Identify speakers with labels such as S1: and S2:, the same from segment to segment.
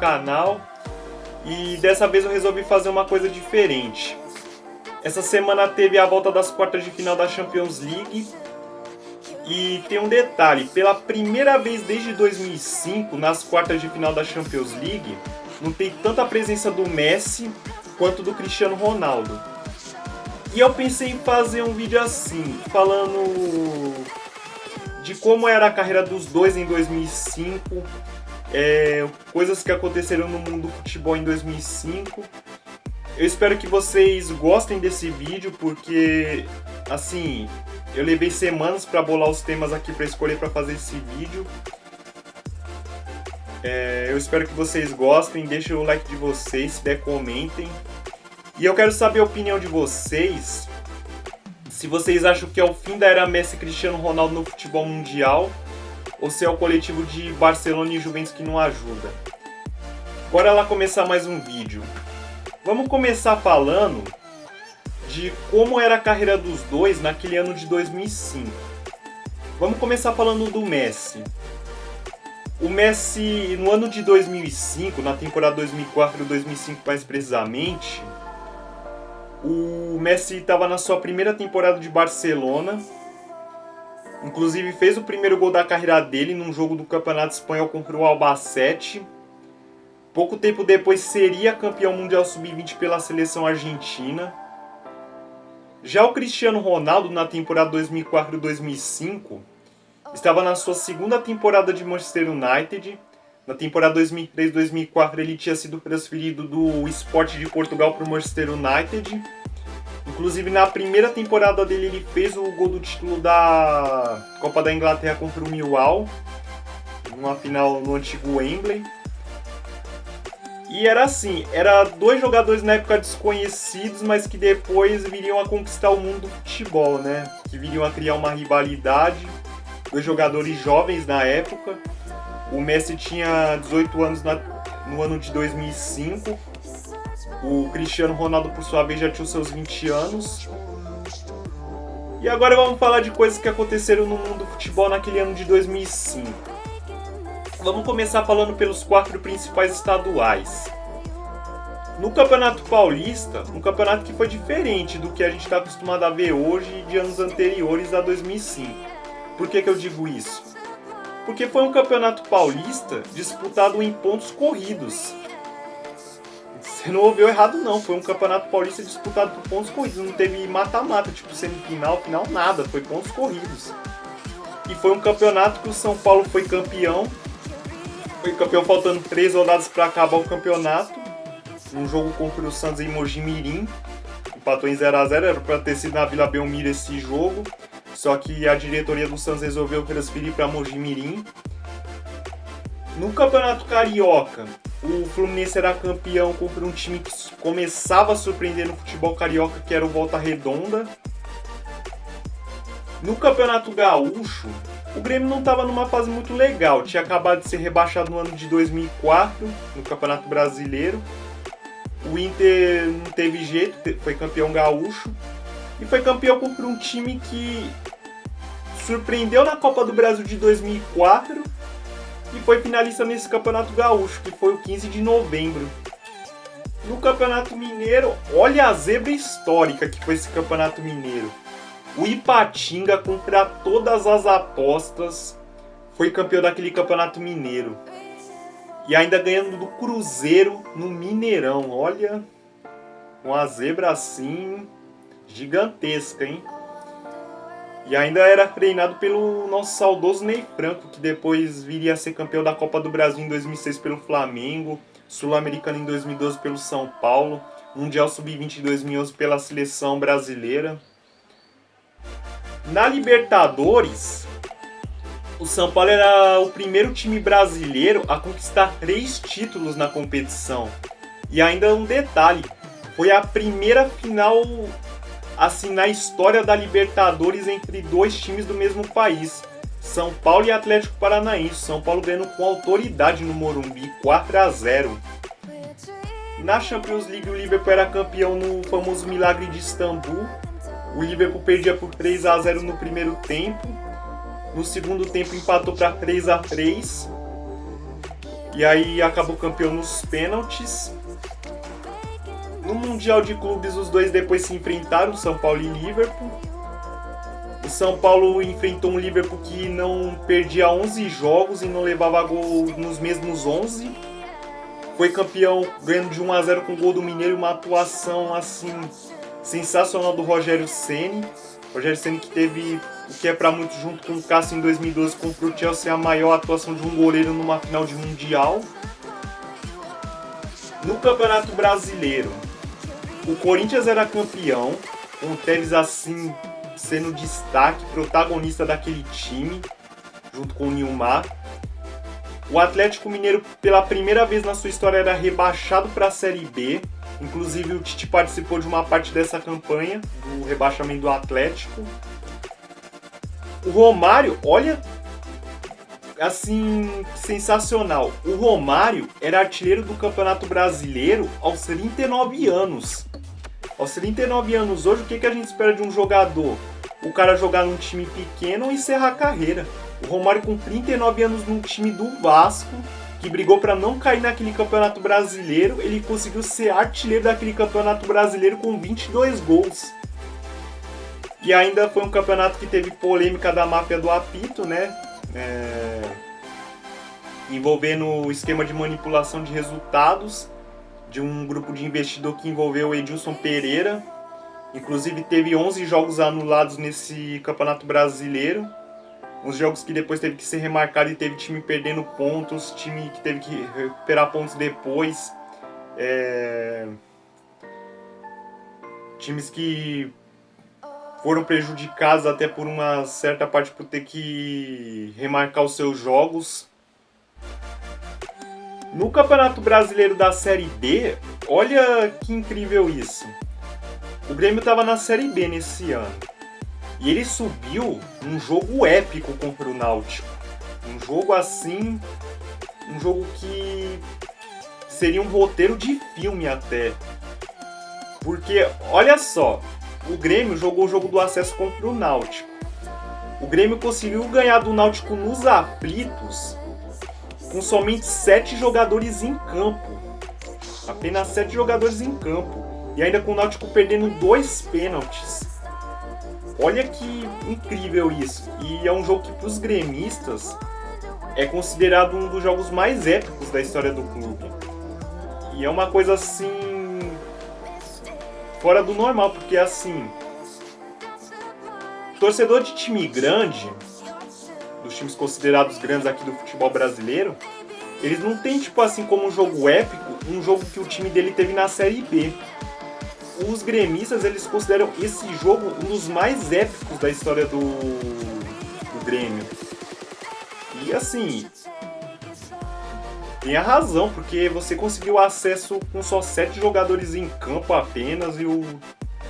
S1: canal e dessa vez eu resolvi fazer uma coisa diferente. Essa semana teve a volta das quartas de final da Champions League e tem um detalhe, pela primeira vez desde 2005 nas quartas de final da Champions League não tem tanta presença do Messi quanto do Cristiano Ronaldo. E eu pensei em fazer um vídeo assim, falando de como era a carreira dos dois em 2005, coisas que aconteceram no mundo do futebol em 2005. Eu espero que vocês gostem desse vídeo, porque, assim, eu levei semanas para bolar os temas aqui para escolher para fazer esse vídeo. Eu espero que vocês gostem, deixem o like de vocês, se der comentem. E eu quero saber a opinião de vocês, se vocês acham que é o fim da era Messi e Cristiano Ronaldo no futebol mundial, ou se é o coletivo de Barcelona e Juventus que não ajuda. Bora lá começar mais um vídeo. Vamos começar falando de como era a carreira dos dois naquele ano de 2005. Vamos começar falando do Messi. O Messi, no ano de 2005, na temporada 2004-2005 mais precisamente, o Messi estava na sua primeira temporada de Barcelona. Inclusive fez o primeiro gol da carreira dele num jogo do Campeonato Espanhol contra o Albacete. Pouco tempo depois seria campeão mundial sub-20 pela seleção argentina. Já o Cristiano Ronaldo, na temporada 2004-2005, estava na sua segunda temporada de Manchester United. Na temporada 2003-2004 ele tinha sido transferido do Sport de Portugal para o Manchester United. Inclusive na primeira temporada dele ele fez o gol do título da Copa da Inglaterra contra o Millwall, numa final no antigo Wembley. E era assim, era dois jogadores na época desconhecidos, mas que depois viriam a conquistar o mundo do futebol, né? Que viriam a criar uma rivalidade. Dois jogadores jovens na época. O Messi tinha 18 anos no ano de 2005. O Cristiano Ronaldo, por sua vez, já tinha os seus 20 anos. E agora vamos falar de coisas que aconteceram no mundo do futebol naquele ano de 2005. Vamos começar falando pelos 4 principais estaduais. No Campeonato Paulista, um campeonato que foi diferente do que a gente está acostumado a ver hoje e de anos anteriores a 2005. Por que eu digo isso? Porque foi um campeonato paulista disputado em pontos corridos. Você não ouviu errado não, foi um campeonato paulista disputado por pontos corridos. Não teve mata-mata, tipo semifinal, final, nada, foi pontos corridos. E foi um campeonato que o São Paulo foi campeão. Foi campeão faltando 3 rodadas para acabar o campeonato. Um jogo contra o Santos em Mogi Mirim. Empatou em 0 a 0, era para ter sido na Vila Belmiro esse jogo. Só que a diretoria do Santos resolveu transferir para Mogi Mirim. No Campeonato Carioca, o Fluminense era campeão contra um time que começava a surpreender no futebol carioca, que era o Volta Redonda. No Campeonato Gaúcho, o Grêmio não estava numa fase muito legal. Tinha acabado de ser rebaixado no ano de 2004, no Campeonato Brasileiro. O Inter não teve jeito, foi campeão gaúcho. E foi campeão contra um time que surpreendeu na Copa do Brasil de 2004 e foi finalista nesse Campeonato Gaúcho, que foi o 15 de novembro. No Campeonato Mineiro, olha a zebra histórica que foi esse Campeonato Mineiro. O Ipatinga, contra todas as apostas, foi campeão daquele Campeonato Mineiro. E ainda ganhando do Cruzeiro no Mineirão. Olha, uma zebra assim gigantesca, hein? E ainda era treinado pelo nosso saudoso Ney Franco, que depois viria a ser campeão da Copa do Brasil em 2006 pelo Flamengo, Sul-Americano em 2012 pelo São Paulo, Mundial Sub-20 em 2011 pela Seleção Brasileira. Na Libertadores, o São Paulo era o primeiro time brasileiro a conquistar 3 títulos na competição. E ainda um detalhe, foi a primeira final assim na história da Libertadores entre 2 times do mesmo país, São Paulo e Atlético Paranaense. São Paulo ganhando com autoridade no Morumbi, 4 a 0. Na Champions League, o Liverpool era campeão no famoso Milagre de Istambul. O Liverpool perdia por 3 a 0 no primeiro tempo. No segundo tempo empatou para 3 a 3. E aí acabou campeão nos pênaltis. No Mundial de Clubes, os dois depois se enfrentaram, São Paulo e Liverpool. O São Paulo enfrentou um Liverpool que não perdia 11 jogos e não levava gol nos mesmos 11. Foi campeão ganhando de 1-0 com o gol do Mineiro, uma atuação assim sensacional do Rogério Ceni. Rogério Ceni que teve, o que é para muitos, junto com o Cássio em 2012, contra o Chelsea, a maior atuação de um goleiro numa final de Mundial. No Campeonato Brasileiro, o Corinthians era campeão, com o Tevez assim sendo destaque, protagonista daquele time, junto com o Nilmar. O Atlético Mineiro, pela primeira vez na sua história, era rebaixado para a Série B. Inclusive, o Tite participou de uma parte dessa campanha, do rebaixamento do Atlético. O Romário, olha, assim, sensacional. O Romário era artilheiro do Campeonato Brasileiro aos 39 anos. Aos 39 anos hoje, o que a gente espera de um jogador? O cara jogar num time pequeno e encerrar a carreira. O Romário, com 39 anos, num time do Vasco, que brigou para não cair naquele Campeonato Brasileiro, ele conseguiu ser artilheiro daquele Campeonato Brasileiro com 22 gols. E ainda foi um campeonato que teve polêmica da máfia do apito, né? Envolvendo o esquema de manipulação de resultados de um grupo de investidor que envolveu o Edilson Pereira. Inclusive teve 11 jogos anulados nesse Campeonato Brasileiro. Uns jogos que depois teve que ser remarcado e teve time perdendo pontos, time que teve que recuperar pontos depois. Times que foram prejudicados até por uma certa parte por ter que remarcar os seus jogos. No Campeonato Brasileiro da Série B, olha que incrível isso. O Grêmio estava na Série B nesse ano. E ele subiu num jogo épico contra o Náutico. Um jogo assim, um jogo que seria um roteiro de filme até. Porque, olha só, o Grêmio jogou o jogo do acesso contra o Náutico. O Grêmio conseguiu ganhar do Náutico nos aflitos com somente 7 jogadores em campo. Apenas 7 jogadores em campo. E ainda com o Náutico perdendo 2 pênaltis. Olha que incrível isso. E é um jogo que, para os gremistas, é considerado um dos jogos mais épicos da história do clube. E é uma coisa assim, fora do normal, porque assim, torcedor de time grande, dos times considerados grandes aqui do futebol brasileiro, eles não tem, tipo assim, como um jogo épico, um jogo que o time dele teve na Série B. Os gremistas, eles consideram esse jogo um dos mais épicos da história do Grêmio. E assim, tem a razão, porque você conseguiu acesso com só 7 jogadores em campo apenas e o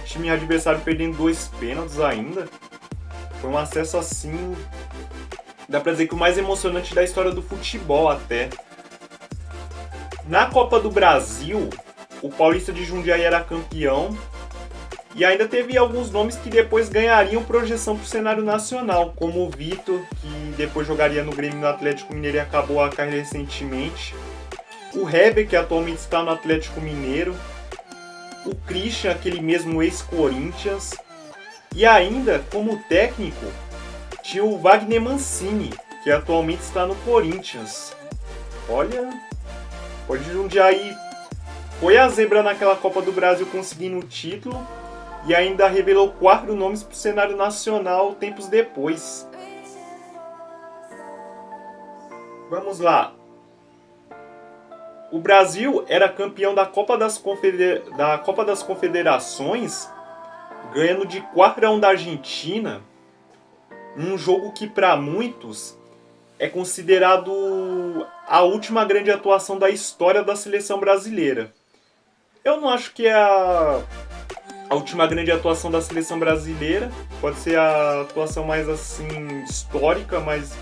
S1: time adversário perdendo 2 pênaltis ainda. Foi um acesso assim, dá pra dizer que o mais emocionante da história do futebol até. Na Copa do Brasil, o Paulista de Jundiaí era campeão e ainda teve alguns nomes que depois ganhariam projeção para o cenário nacional, como o Vitor, que depois jogaria no Grêmio, no Atlético Mineiro e acabou a carreira recentemente. O Heber, que atualmente está no Atlético Mineiro. O Christian, aquele mesmo ex-Corinthians. E ainda, como técnico, tinha o Wagner Mancini, que atualmente está no Corinthians. Olha, pode Jundiaí foi a zebra naquela Copa do Brasil conseguindo o título e ainda revelou 4 nomes para o cenário nacional tempos depois. Vamos lá. O Brasil era campeão da Copa das Confederações, ganhando de 4-1 da Argentina, um jogo que para muitos é considerado a última grande atuação da história da seleção brasileira. Eu não acho que é a última grande atuação da seleção brasileira. Pode ser a atuação mais assim histórica, mas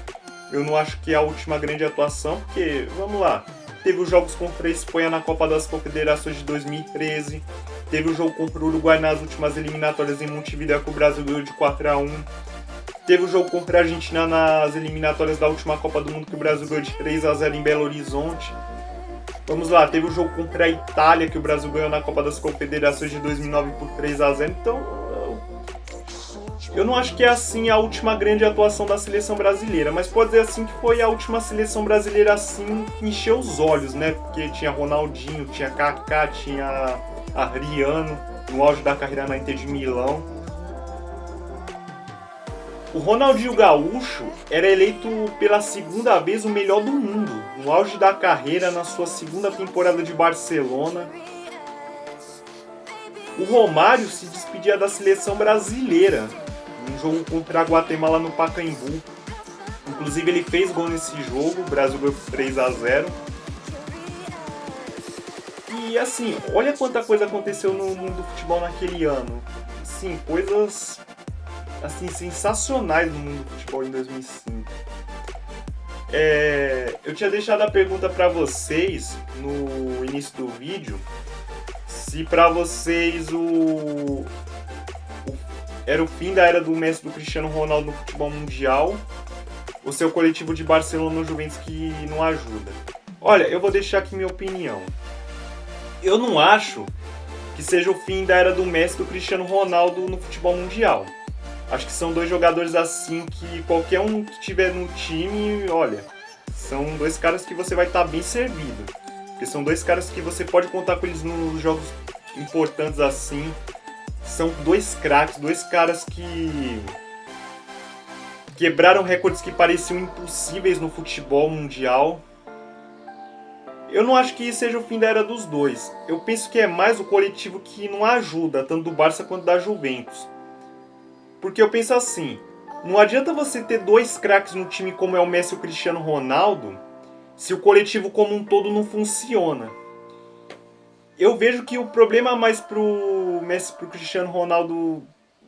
S1: eu não acho que é a última grande atuação, porque, vamos lá, teve os jogos contra a Espanha na Copa das Confederações de 2013, teve o jogo contra o Uruguai nas últimas eliminatórias em Montevideo que o Brasil ganhou de 4-1, teve o jogo contra a Argentina nas eliminatórias da última Copa do Mundo, que o Brasil ganhou de 3-0 em Belo Horizonte. Vamos lá, teve o jogo contra a Itália, que o Brasil ganhou na Copa das Confederações de 2009 por 3-0. Então, eu não acho que é assim a última grande atuação da seleção brasileira, mas pode dizer assim que foi a última seleção brasileira assim que encheu os olhos, né? Porque tinha Ronaldinho, tinha Kaká, tinha Adriano, no auge da carreira na Inter de Milão. O Ronaldinho Gaúcho era eleito pela segunda vez o melhor do mundo, no auge da carreira, na sua segunda temporada de Barcelona. O Romário se despedia da seleção brasileira, num jogo contra a Guatemala no Pacaembu. Inclusive ele fez gol nesse jogo, o Brasil ganhou por 3-0. E assim, olha quanta coisa aconteceu no mundo do futebol naquele ano. Sim, coisas assim, sensacionais no mundo do futebol em 2005. Eu tinha deixado a pergunta para vocês no início do vídeo, se para vocês era o fim da era do Messi e do Cristiano Ronaldo no futebol mundial, ou se é o coletivo de Barcelona no Juventus que não ajuda. Olha, eu vou deixar aqui minha opinião. Eu não acho que seja o fim da era do Messi e do Cristiano Ronaldo no futebol mundial. Acho que são dois jogadores assim que qualquer um que tiver no time, olha, são dois caras que você vai estar bem servido. Porque são dois caras que você pode contar com eles nos jogos importantes assim. São dois craques, dois caras que quebraram recordes que pareciam impossíveis no futebol mundial. Eu não acho que seja o fim da era dos dois. Eu penso que é mais o coletivo que não ajuda, tanto do Barça quanto da Juventus. Porque eu penso assim, não adianta você ter dois craques no time como é o Messi e o Cristiano Ronaldo, se o coletivo como um todo não funciona. Eu vejo que o problema mais pro Messi e pro Cristiano Ronaldo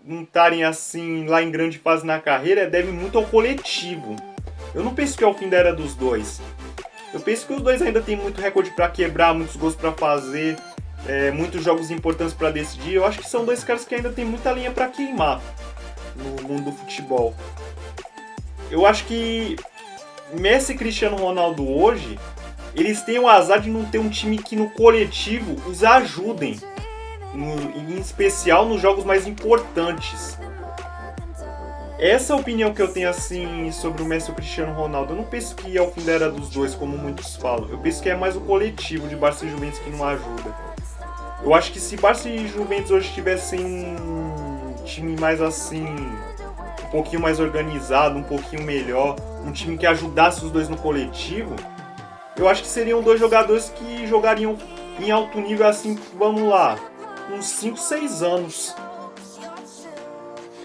S1: não estarem assim lá em grande fase na carreira deve muito ao coletivo. Eu não penso que é o fim da era dos dois. Eu penso que os dois ainda têm muito recorde para quebrar, muitos gols para fazer, muitos jogos importantes para decidir. Eu acho que são dois caras que ainda têm muita linha para queimar no mundo do futebol. Eu acho que Messi e Cristiano Ronaldo hoje, eles têm o azar de não ter um time que no coletivo os ajudem, em especial nos jogos mais importantes. Essa é a opinião que eu tenho assim sobre o Messi e o Cristiano Ronaldo. Eu não penso que é o fim da era dos dois, como muitos falam. Eu penso que é mais o coletivo de Barça e Juventus que não ajuda. Eu acho que se Barça e Juventus hoje tivessem um time mais assim, um pouquinho mais organizado, um pouquinho melhor, um time que ajudasse os dois no coletivo, eu acho que seriam dois jogadores que jogariam em alto nível assim, vamos lá, uns 5, 6 anos.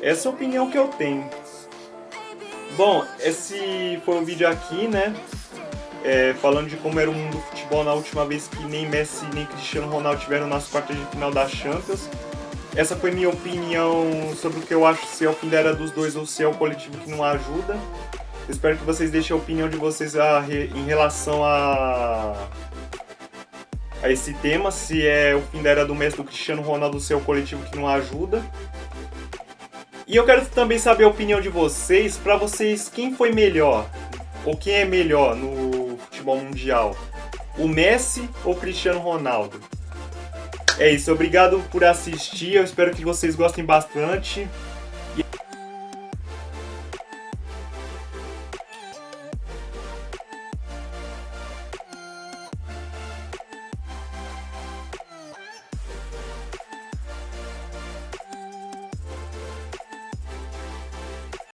S1: Essa é a opinião que eu tenho. Bom, esse foi o vídeo aqui, né? Falando de como era o mundo do futebol na última vez que nem Messi nem Cristiano Ronaldo tiveram nas quartas de final da Champions. Essa foi minha opinião sobre o que eu acho, se é o fim da era dos dois ou se é o coletivo que não ajuda. Eu espero que vocês deixem a opinião de vocês em relação a esse tema, se é o fim da era do Messi do Cristiano Ronaldo ou se é o coletivo que não ajuda. E eu quero também saber a opinião de vocês, para vocês, quem foi melhor, ou quem é melhor no futebol mundial, o Messi ou o Cristiano Ronaldo? É isso, obrigado por assistir, eu espero que vocês gostem bastante.